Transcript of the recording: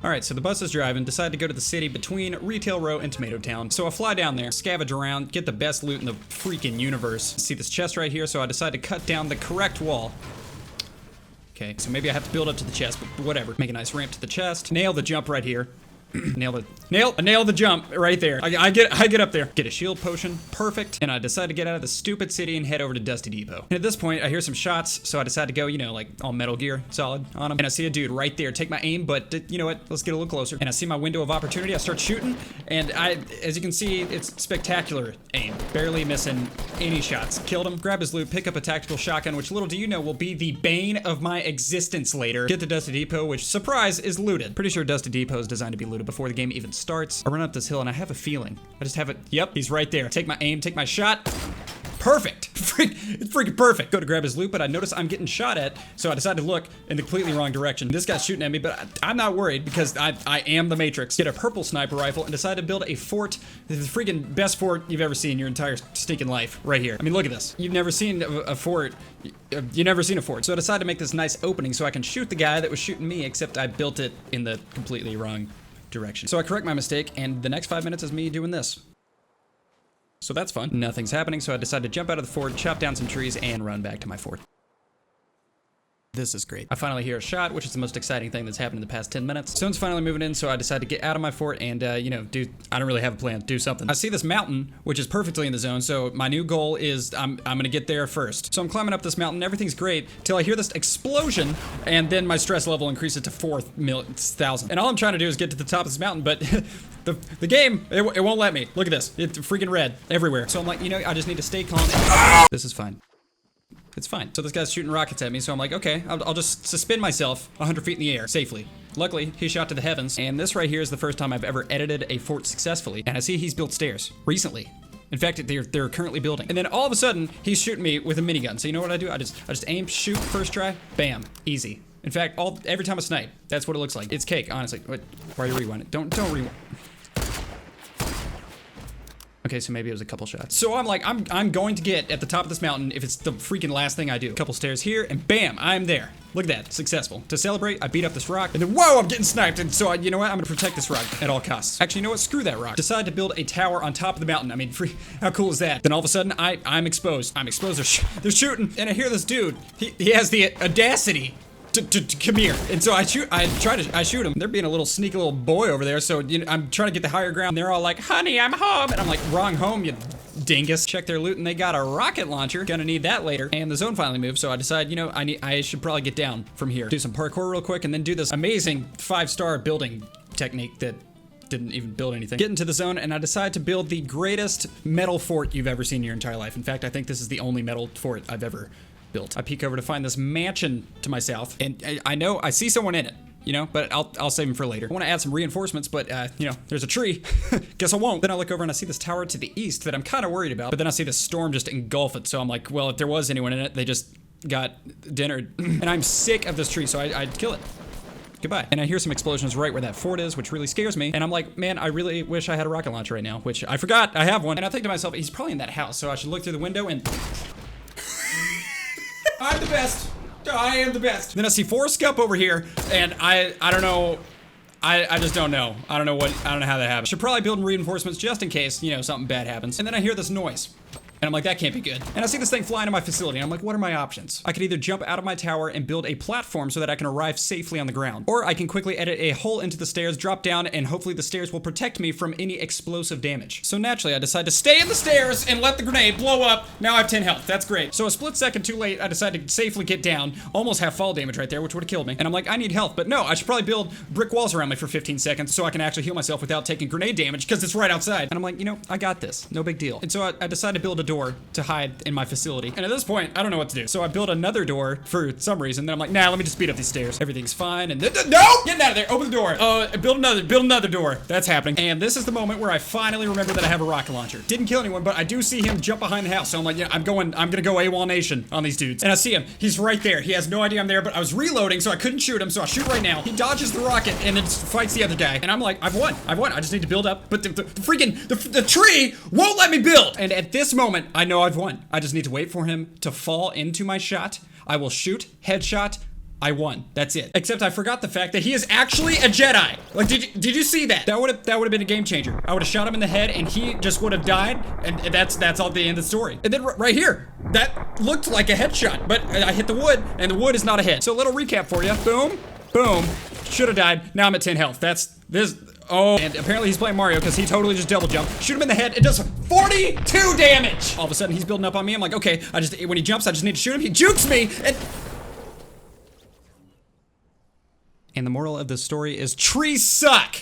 All right, so the bus is driving, decide to go to the city between Retail Row and Tomato Town. So I fly down there, scavenge around, get the best loot in the freaking universe. See this chest right here, so I decide to cut down the correct wall. Okay, so maybe I have to build up to the chest, but whatever. Make a nice ramp to the chest. Nail the jump right here. Nail the jump right there. I get up there. Get a shield potion, perfect. And I decide to get out of the stupid city and head over to Dusty Depot. And at this point, I hear some shots, so I decide to go, you know, like all Metal Gear solid on him. And I see a dude right there. Take my aim, but you know what? Let's get a little closer. And I see my window of opportunity. I start shooting, and as you can see, it's spectacular aim. Barely missing any shots. Killed him. Grab his loot. Pick up a tactical shotgun, which little do you know will be the bane of my existence later. Get to Dusty Depot, which surprise is looted. Pretty sure Dusty Depot is designed to be looted before the game even starts. I run up this hill and I have a feeling. I just have it. Yep, he's right there. Take my aim, take my shot. Perfect. It's freaking perfect. Go to grab his loot, but I notice I'm getting shot at, so I decide to look in the completely wrong direction. This guy's shooting at me, but I'm not worried because I am the Matrix. Get a purple sniper rifle and decide to build a fort. The freaking best fort you've ever seen in your entire stinking life, right here. I mean, look at this. You've never seen a fort. You've never seen a fort. So I decided to make this nice opening so I can shoot the guy that was shooting me, except I built it in the completely wrong direction. So I correct my mistake, and the next 5 minutes is me doing this. So that's fun. Nothing's happening, so I decide to jump out of the fort, chop down some trees, and run back to my fort. This is great. I finally hear a shot, which is the most exciting thing that's happened in the past 10 minutes. Sun's finally moving in, so I decide to get out of my fort and, you know, I don't really have a plan. Do something. I see this mountain, which is perfectly in the zone, so my new goal is I'm gonna get there first. So I'm climbing up this mountain, everything's great, till I hear this explosion, and then my stress level increases to 4,000. And all I'm trying to do is get to the top of this mountain, but the game, it won't let me. Look at this. It's freaking red everywhere. So I'm like, you know, I just need to stay calm. This is fine. It's fine. So this guy's shooting rockets at me, so I'm like, okay, I'll just suspend myself 100 feet in the air safely. Luckily, he shot to the heavens, and this right here is the first time I've ever edited a fort successfully, and I see he's built stairs recently. In fact, they're currently building. And then all of a sudden, he's shooting me with a minigun. So you know what I do? I just aim, shoot, first try, bam, easy. In fact, every time I snipe, that's what it looks like. It's cake, honestly. Why are you rewinding? Don't rewind. Okay, so maybe it was a couple shots. So I'm like, I'm going to get at the top of this mountain if it's the freaking last thing I do. A couple stairs here, and bam, I'm there. Look at that, successful. To celebrate, I beat up this rock, and then whoa, I'm getting sniped, and so you know what? I'm gonna protect this rock at all costs. Actually, you know what? Screw that rock. Decide to build a tower on top of the mountain. I mean, how cool is that? Then all of a sudden, I'm exposed. I'm exposed. They're shooting, and I hear this dude. He has the audacity to come here, and so I shoot him. They're being a little sneaky little boy over there, so you know, I'm trying to get the higher ground. They're all like, honey, I'm home, and I'm like, wrong home, you dingus. Check their loot, and they got a rocket launcher. Gonna need that later. And the zone finally moved, so I decide, you know, I should probably get down from here, do some parkour real quick, and then do this amazing 5-star building technique that didn't even build anything. Get into the zone, and I decide to build the greatest metal fort you've ever seen in your entire life. In fact, I think this is the only metal fort I've ever built. I peek over to find this mansion to my south, and I know I see someone in it, you know, but I'll save him for later. I want to add some reinforcements, but you know, there's a tree. Guess I won't. Then I look over and I see this tower to the east that I'm kind of worried about, but then I see the storm just engulf it, so I'm like, well, if there was anyone in it, they just got dinnered. And I'm sick of this tree, so I'd kill it. Goodbye. And I hear some explosions right where that fort is, which really scares me. And I'm like, man, I really wish I had a rocket launcher right now, which I forgot I have one. And I think to myself, he's probably in that house, so I should look through the window and I'm the best. I am the best. Then I see Forrest Gump over here, and I don't know. I just don't know. I don't know how that happened. Should probably build reinforcements just in case, you know, something bad happens. And then I hear this noise. And I'm like, that can't be good. And I see this thing fly into my facility, and I'm like, what are my options? I could either jump out of my tower and build a platform so that I can arrive safely on the ground, or I can quickly edit a hole into the stairs, drop down, and hopefully the stairs will protect me from any explosive damage. So naturally, I decide to stay in the stairs and let the grenade blow up. Now I have 10 health. That's great. So a split second too late, I decide to safely get down. Almost have fall damage right there, which would have killed me. And I'm like, I need health, but no, I should probably build brick walls around me for 15 seconds so I can actually heal myself without taking grenade damage, because it's right outside. And I'm like, you know, I got this. No big deal. And so I decide to build a door to hide in my facility. And at this point, I don't know what to do. So I build another door for some reason. Then I'm like, nah, let me just speed up these stairs. Everything's fine. And no! Getting out of there. Open the door. Build another door. That's happening. And this is the moment where I finally remember that I have a rocket launcher. Didn't kill anyone, but I do see him jump behind the house. So I'm like, yeah, I'm gonna go AWOL Nation on these dudes. And I see him. He's right there. He has no idea I'm there, but I was reloading, so I couldn't shoot him. So I shoot right now. He dodges the rocket and then fights the other guy. And I'm like, I've won. I just need to build up. But the tree won't let me build. And at this moment, I know I've won. I just need to wait for him to fall into my shot. I will shoot, headshot, I won. That's it. Except I forgot the fact that he is actually a Jedi. Like, did you see that? That would have been a game changer. I would have shot him in the head, and he just would have died, and that's all the end of the story. And then right here, that looked like a headshot, but I hit the wood, and the wood is not a hit. So a little recap for you. Boom, boom. Should have died. Now I'm at 10 health. That's this. Oh, and apparently he's playing Mario because he totally just double jumped. Shoot him in the head. It does 42 damage. All of a sudden, he's building up on me. I'm like, okay, when he jumps, I just need to shoot him. He jukes me, and the moral of the story is trees suck.